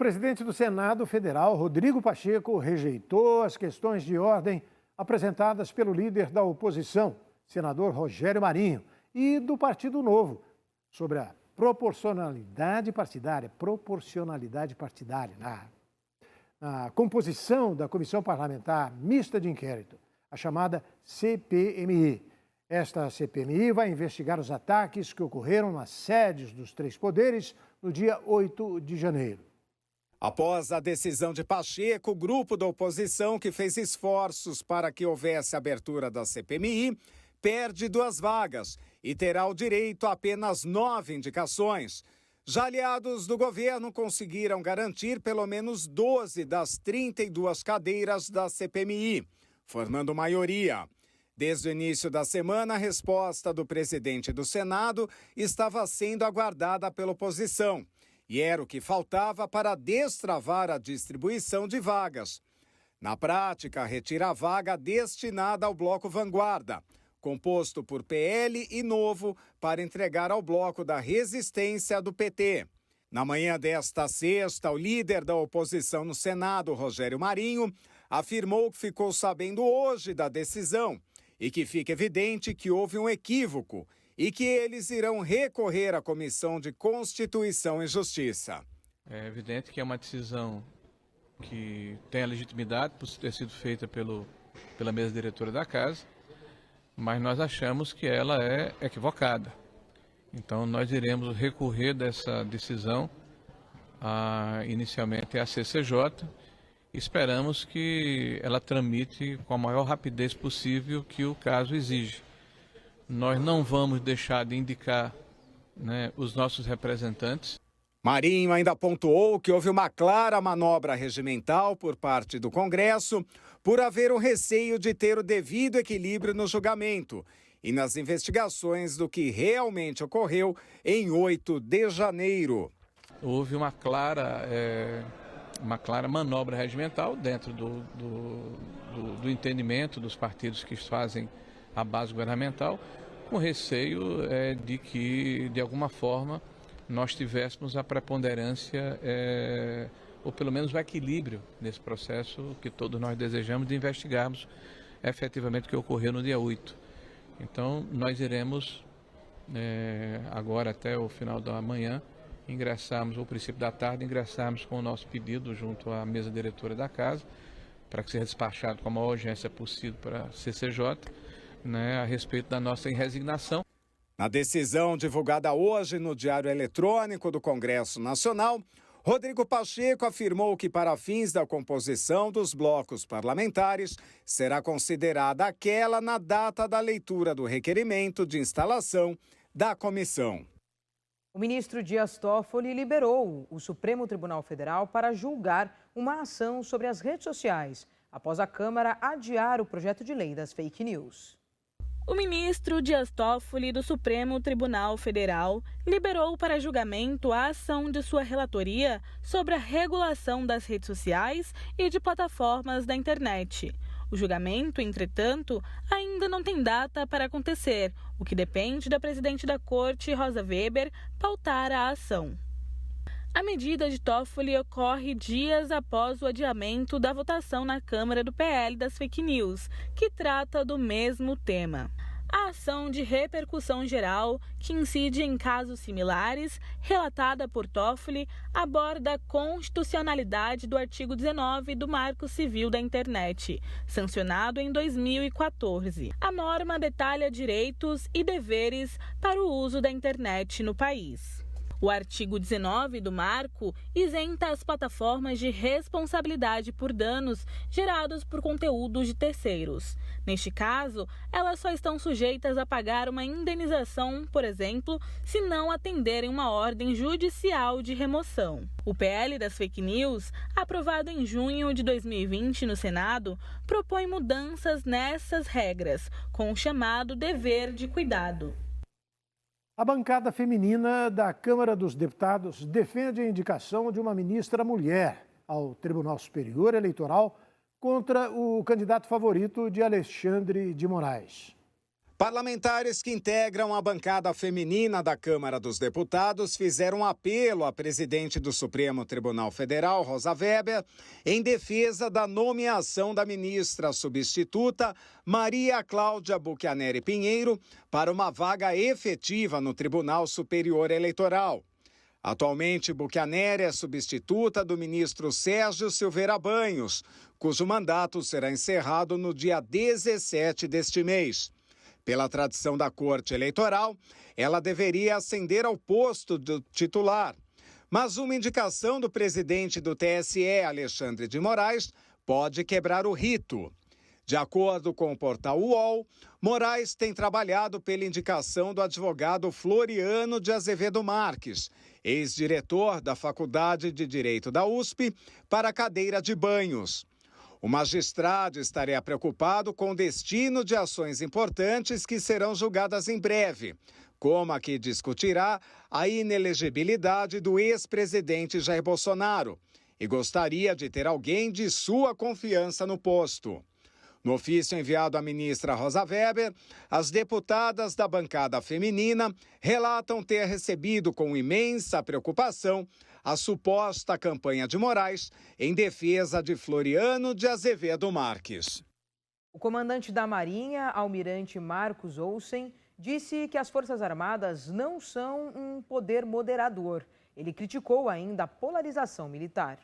presidente do Senado Federal, Rodrigo Pacheco, rejeitou as questões de ordem apresentadas pelo líder da oposição, senador Rogério Marinho, e do Partido Novo, sobre a proporcionalidade partidária na composição da Comissão Parlamentar Mista de Inquérito, a chamada CPMI. Esta CPMI vai investigar os ataques que ocorreram nas sedes dos três poderes no dia 8 de janeiro. Após a decisão de Pacheco, o grupo da oposição que fez esforços para que houvesse abertura da CPMI perde 2 vagas e terá o direito a apenas 9 indicações. Já aliados do governo conseguiram garantir pelo menos 12 das 32 cadeiras da CPMI, formando maioria. Desde o início da semana, a resposta do presidente do Senado estava sendo aguardada pela oposição. E era o que faltava para destravar a distribuição de vagas. Na prática, retira a vaga destinada ao Bloco Vanguarda, composto por PL e Novo, para entregar ao Bloco da Resistência do PT. Na manhã desta sexta, o líder da oposição no Senado, Rogério Marinho, afirmou que ficou sabendo hoje da decisão e que fica evidente que houve um equívoco e que eles irão recorrer à Comissão de Constituição e Justiça. É evidente que é uma decisão que tem a legitimidade por ter sido feita pela mesa diretora da Casa, mas nós achamos que ela é equivocada. Então nós iremos recorrer dessa decisão inicialmente à CCJ. Esperamos que ela tramite com a maior rapidez possível que o caso exige. Nós não vamos deixar de indicar, os nossos representantes. Marinho ainda pontuou que houve uma clara manobra regimental por parte do Congresso por haver um receio de ter o devido equilíbrio no julgamento e nas investigações do que realmente ocorreu em 8 de janeiro. Houve uma clara manobra regimental dentro do entendimento dos partidos que fazem a base governamental, com receio de que, de alguma forma, nós tivéssemos a preponderância, ou pelo menos o equilíbrio nesse processo que todos nós desejamos de investigarmos efetivamente o que ocorreu no dia 8. Então, nós iremos, agora até o final da manhã, ingressarmos, ou princípio da tarde, ingressarmos com o nosso pedido junto à mesa diretora da Casa, para que seja despachado com a maior urgência possível para a CCJ, a respeito da nossa resignação. Na decisão divulgada hoje no Diário Eletrônico do Congresso Nacional, Rodrigo Pacheco afirmou que, para fins da composição dos blocos parlamentares, será considerada aquela na data da leitura do requerimento de instalação da comissão. O ministro Dias Toffoli liberou o Supremo Tribunal Federal para julgar uma ação sobre as redes sociais, após a Câmara adiar o projeto de lei das fake news. O ministro Dias Toffoli, do Supremo Tribunal Federal, liberou para julgamento a ação de sua relatoria sobre a regulação das redes sociais e de plataformas da internet. O julgamento, entretanto, ainda não tem data para acontecer, o que depende da presidente da Corte, Rosa Weber, pautar a ação. A medida de Toffoli ocorre dias após o adiamento da votação na Câmara do PL das fake news, que trata do mesmo tema. A ação de repercussão geral, que incide em casos similares, relatada por Toffoli, aborda a constitucionalidade do artigo 19 do Marco Civil da Internet, sancionado em 2014. A norma detalha direitos e deveres para o uso da internet no país. O artigo 19 do Marco isenta as plataformas de responsabilidade por danos gerados por conteúdos de terceiros. Neste caso, elas só estão sujeitas a pagar uma indenização, por exemplo, se não atenderem uma ordem judicial de remoção. O PL das fake news, aprovado em junho de 2020 no Senado, propõe mudanças nessas regras, com o chamado dever de cuidado. A bancada feminina da Câmara dos Deputados defende a indicação de uma ministra mulher ao Tribunal Superior Eleitoral contra o candidato favorito de Alexandre de Moraes. Parlamentares que integram a bancada feminina da Câmara dos Deputados fizeram um apelo à presidente do Supremo Tribunal Federal, Rosa Weber, em defesa da nomeação da ministra substituta Maria Cláudia Buchianeri Pinheiro para uma vaga efetiva no Tribunal Superior Eleitoral. Atualmente, Buchianeri é substituta do ministro Sérgio Silveira Banhos, cujo mandato será encerrado no dia 17 deste mês. Pela tradição da Corte Eleitoral, ela deveria ascender ao posto do titular. Mas uma indicação do presidente do TSE, Alexandre de Moraes, pode quebrar o rito. De acordo com o portal UOL, Moraes tem trabalhado pela indicação do advogado Floriano de Azevedo Marques, ex-diretor da Faculdade de Direito da USP, para a cadeira de Banhos. O magistrado estaria preocupado com o destino de ações importantes que serão julgadas em breve, como a que discutirá a inelegibilidade do ex-presidente Jair Bolsonaro, e gostaria de ter alguém de sua confiança no posto. No ofício enviado à ministra Rosa Weber, as deputadas da bancada feminina relatam ter recebido com imensa preocupação a suposta campanha de Moraes em defesa de Floriano de Azevedo Marques. O comandante da Marinha, almirante Marcos Olsen, disse que as Forças Armadas não são um poder moderador. Ele criticou ainda a polarização militar.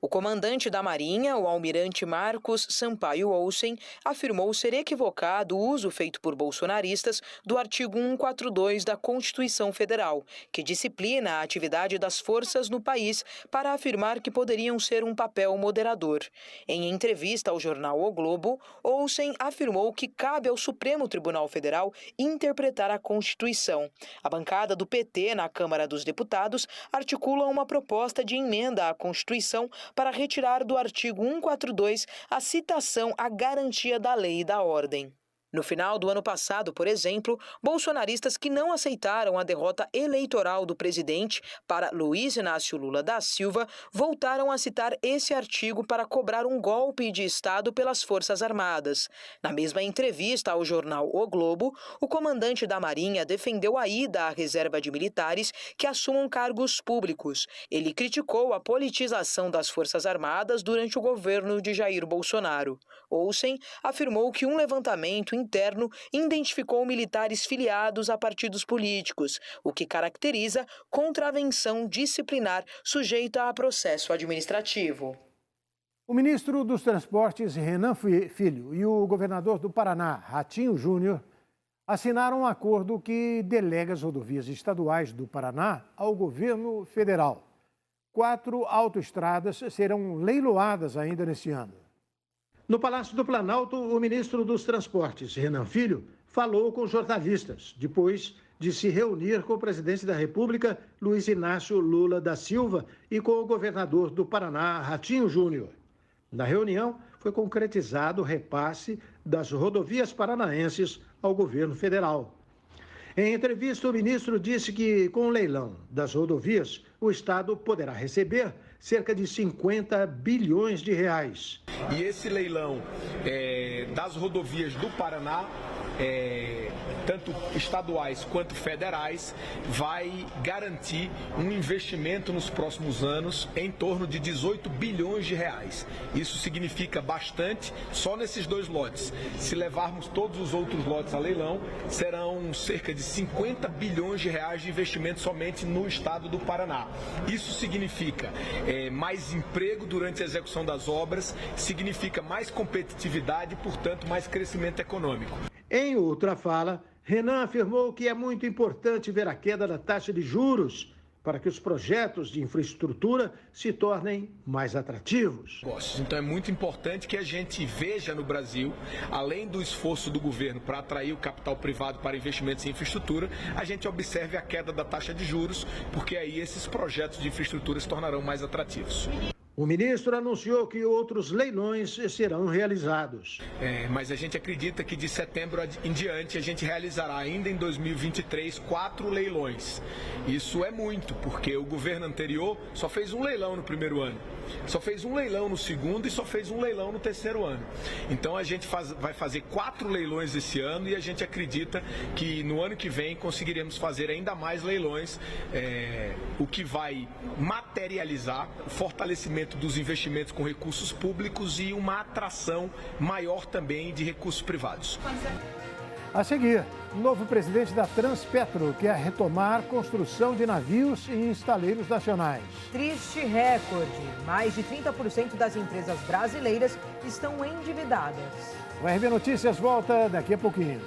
O comandante da Marinha, o almirante Marcos Sampaio Olsen, afirmou ser equivocado o uso feito por bolsonaristas do artigo 142 da Constituição Federal, que disciplina a atividade das forças no país, para afirmar que poderiam ser um papel moderador. Em entrevista ao jornal O Globo, Olsen afirmou que cabe ao Supremo Tribunal Federal interpretar a Constituição. A bancada do PT na Câmara dos Deputados articula uma proposta de emenda à Constituição para retirar do artigo 142 a citação à garantia da lei e da ordem. No final do ano passado, por exemplo, bolsonaristas que não aceitaram a derrota eleitoral do presidente para Luiz Inácio Lula da Silva voltaram a citar esse artigo para cobrar um golpe de Estado pelas Forças Armadas. Na mesma entrevista ao jornal O Globo, o comandante da Marinha defendeu a ida à reserva de militares que assumam cargos públicos. Ele criticou a politização das Forças Armadas durante o governo de Jair Bolsonaro. Olsen afirmou que um levantamento interno identificou militares filiados a partidos políticos, o que caracteriza contravenção disciplinar sujeita a processo administrativo. O ministro dos Transportes, Renan Filho, e o governador do Paraná, Ratinho Júnior, assinaram um acordo que delega as rodovias estaduais do Paraná ao governo federal. 4 autoestradas serão leiloadas ainda neste ano. No Palácio do Planalto, o ministro dos Transportes, Renan Filho, falou com jornalistas, depois de se reunir com o presidente da República, Luiz Inácio Lula da Silva, e com o governador do Paraná, Ratinho Júnior. Na reunião, foi concretizado o repasse das rodovias paranaenses ao governo federal. Em entrevista, o ministro disse que, com o leilão das rodovias, o Estado poderá receber cerca de 50 bilhões de reais. E esse leilão das rodovias do Paraná, tanto estaduais quanto federais, vai garantir um investimento nos próximos anos em torno de 18 bilhões de reais. Isso significa bastante só nesses 2 lotes. Se levarmos todos os outros lotes a leilão, serão cerca de 50 bilhões de reais de investimento somente no estado do Paraná. Isso significa mais emprego durante a execução das obras, significa mais competitividade e, portanto, mais crescimento econômico. Em outra fala, Renan afirmou que é muito importante ver a queda da taxa de juros para que os projetos de infraestrutura se tornem mais atrativos. Então é muito importante que a gente veja no Brasil, além do esforço do governo para atrair o capital privado para investimentos em infraestrutura, a gente observe a queda da taxa de juros, porque aí esses projetos de infraestrutura se tornarão mais atrativos. O ministro anunciou que outros leilões serão realizados. Mas a gente acredita que de setembro em diante a gente realizará ainda em 2023 4 leilões. Isso é muito, porque o governo anterior só fez um leilão no primeiro ano, só fez um leilão no segundo e só fez um leilão no terceiro ano. Então a gente vai fazer 4 leilões esse ano e a gente acredita que no ano que vem conseguiremos fazer ainda mais leilões, o que vai materializar o fortalecimento dos investimentos com recursos públicos e uma atração maior também de recursos privados. A seguir, o novo presidente da Transpetro quer retomar construção de navios e estaleiros nacionais. Triste recorde. Mais de 30% das empresas brasileiras estão endividadas. O RB Notícias volta daqui a pouquinho.